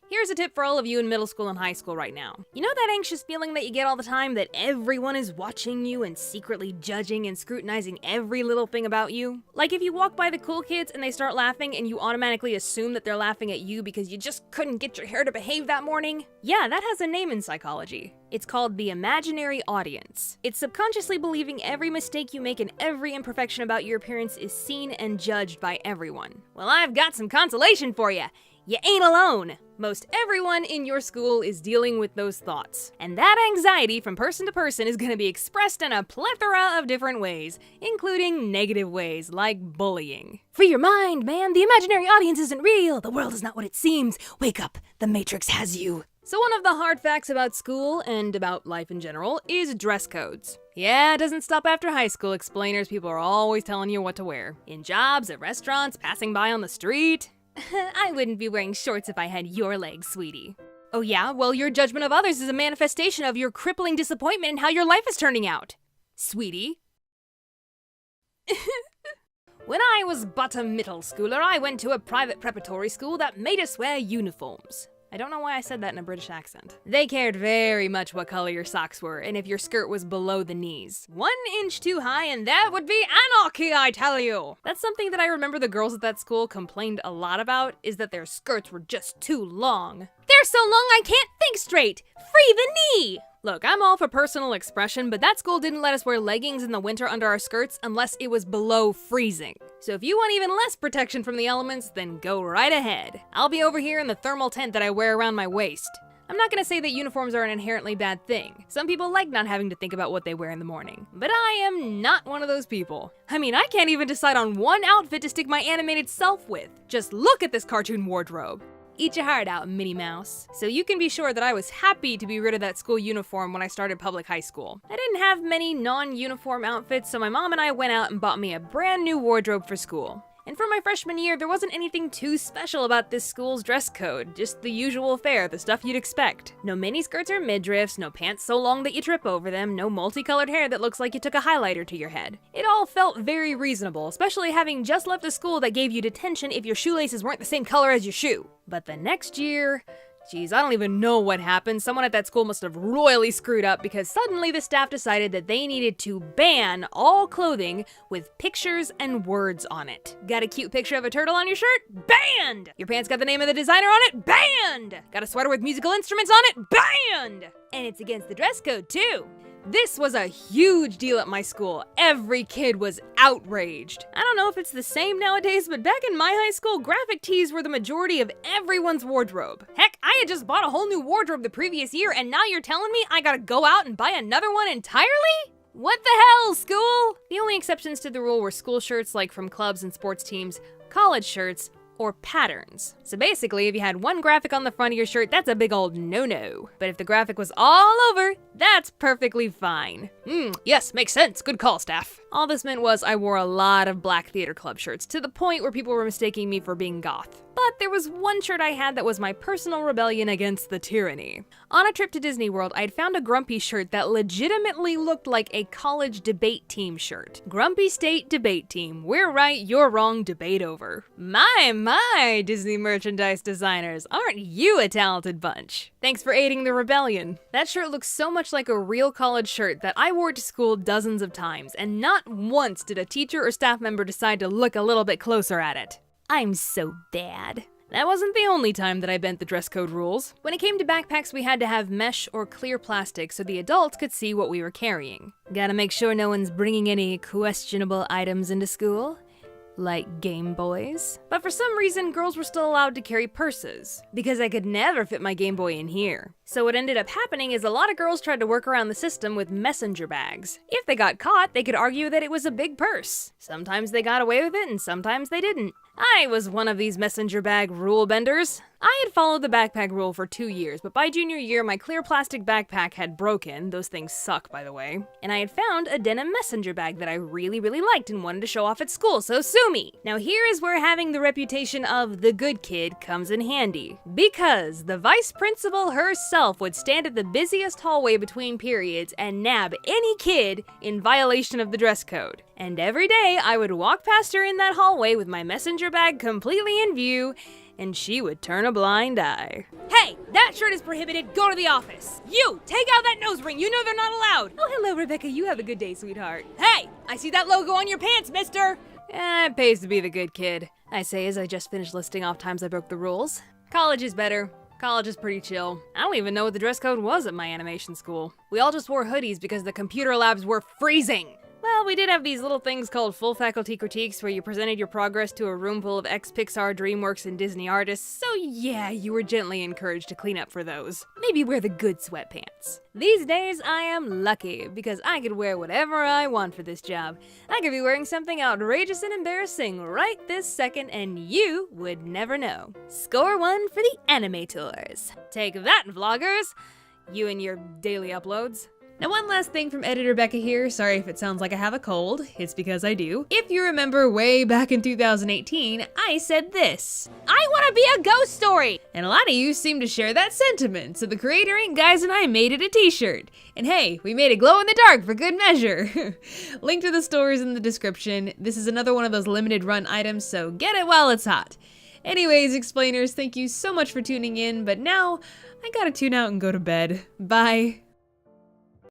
Here's a tip for all of you in middle school and high school right now. You know that anxious feeling that you get all the time that everyone is watching you and secretly judging and scrutinizing every little thing about you? Like if you walk by the cool kids and they start laughing and you automatically assume that they're laughing at you because you just couldn't get your hair to behave that morning? Yeah, that has a name in psychology. It's called the imaginary audience. It's subconsciously believing every mistake you make and every imperfection about your appearance is seen and judged by everyone. Well, I've got some consolation for you. You ain't alone. Most everyone in your school is dealing with those thoughts. And that anxiety from person to person is going to be expressed in a plethora of different ways, including negative ways like bullying. Free your mind, man. The imaginary audience isn't real. The world is not what it seems. Wake up. The Matrix has you. So one of the hard facts about school, and about life in general, is dress codes. Yeah, it doesn't stop after high school, explainers. People are always telling you what to wear. In jobs, at restaurants, passing by on the street. I wouldn't be wearing shorts if I had your legs, sweetie. Oh yeah? Well, your judgment of others is a manifestation of your crippling disappointment in how your life is turning out. Sweetie. When I was but a middle schooler, I went to a private preparatory school that made us wear uniforms. I don't know why I said that in a British accent. They cared very much what color your socks were, and if your skirt was below the knees. 1 inch too high and that would be anarchy, I tell you! That's something that I remember the girls at that school complained a lot about, is that their skirts were just too long. They're so long I can't think straight! Free the knee! Look, I'm all for personal expression, but that school didn't let us wear leggings in the winter under our skirts unless it was below freezing. So if you want even less protection from the elements, then go right ahead. I'll be over here in the thermal tent that I wear around my waist. I'm not gonna say that uniforms are an inherently bad thing. Some people like not having to think about what they wear in the morning. But I am not one of those people. I mean, I can't even decide on one outfit to stick my animated self with. Just look at this cartoon wardrobe. Eat your heart out, Minnie Mouse. So you can be sure that I was happy to be rid of that school uniform when I started public high school. I didn't have many non-uniform outfits, so my mom and I went out and bought me a brand new wardrobe for school. And for my freshman year, there wasn't anything too special about this school's dress code, just the usual fare, the stuff you'd expect. No miniskirts or midriffs, no pants so long that you trip over them, no multicolored hair that looks like you took a highlighter to your head. It all felt very reasonable, especially having just left a school that gave you detention if your shoelaces weren't the same color as your shoe. But the next year... Geez, I don't even know what happened. Someone at that school must have royally screwed up because suddenly the staff decided that they needed to ban all clothing with pictures and words on it. Got a cute picture of a turtle on your shirt? Banned! Your pants got the name of the designer on it? Banned! Got a sweater with musical instruments on it? Banned! And it's against the dress code too. This was a huge deal at my school. Every kid was outraged. I don't know if it's the same nowadays, but back in my high school, graphic tees were the majority of everyone's wardrobe. Heck, I had just bought a whole new wardrobe the previous year, and now you're telling me I gotta go out and buy another one entirely? What the hell, school? The only exceptions to the rule were school shirts like from clubs and sports teams, college shirts, or patterns. So basically, if you had one graphic on the front of your shirt, that's a big old no-no. But if the graphic was all over, that's perfectly fine. Yes, makes sense. Good call, staff. All this meant was I wore a lot of black theater club shirts, to the point where people were mistaking me for being goth. But there was one shirt I had that was my personal rebellion against the tyranny. On a trip to Disney World, I'd found a Grumpy shirt that legitimately looked like a college debate team shirt. Grumpy State Debate Team. We're right, you're wrong, debate over. My, Disney merchandise designers, aren't you a talented bunch? Thanks for aiding the rebellion. That shirt looks so much like a real college shirt that I wore to school dozens of times, and not once did a teacher or staff member decide to look a little bit closer at it. I'm so bad. That wasn't the only time that I bent the dress code rules. When it came to backpacks, we had to have mesh or clear plastic so the adults could see what we were carrying. Gotta make sure no one's bringing any questionable items into school. Like Game Boys. But for some reason, girls were still allowed to carry purses, because I could never fit my Game Boy in here. So what ended up happening is a lot of girls tried to work around the system with messenger bags. If they got caught, they could argue that it was a big purse. Sometimes they got away with it, and sometimes they didn't. I was one of these messenger bag rule benders. I had followed the backpack rule for 2 years, but by junior year, my clear plastic backpack had broken. Those things suck, by the way. And I had found a denim messenger bag that I really liked and wanted to show off at school, so sue me. Now here is where having the reputation of the good kid comes in handy. Because the vice principal herself would stand at the busiest hallway between periods and nab any kid in violation of the dress code. And every day, I would walk past her in that hallway with my messenger bag completely in view, and she would turn a blind eye. Hey, that shirt is prohibited. Go to the office. You, take out that nose ring. You know they're not allowed. Oh, hello, Rebecca. You have a good day, sweetheart. Hey, I see that logo on your pants, mister. It pays to be the good kid, I say as I just finished listing off times I broke the rules. College is better. College is pretty chill. I don't even know what the dress code was at my animation school. We all just wore hoodies because the computer labs were freezing. Well, we did have these little things called full faculty critiques where you presented your progress to a room full of ex-Pixar, DreamWorks, and Disney artists, so yeah, you were gently encouraged to clean up for those. Maybe wear the good sweatpants. These days, I am lucky because I could wear whatever I want for this job. I could be wearing something outrageous and embarrassing right this second, and you would never know. Score 1 for the animators. Take that, vloggers! You and your daily uploads. Now one last thing from Editor Becca here, sorry if it sounds like I have a cold, it's because I do. If you remember way back in 2018, I said this: I wanna be a ghost story! And a lot of you seem to share that sentiment, so the Creator Inc. guys and I made it a t-shirt. And hey, we made it glow in the dark for good measure. Link to the store is in the description. This is another one of those limited run items, so get it while it's hot. Anyways, explainers, thank you so much for tuning in, but now I gotta tune out and go to bed. Bye.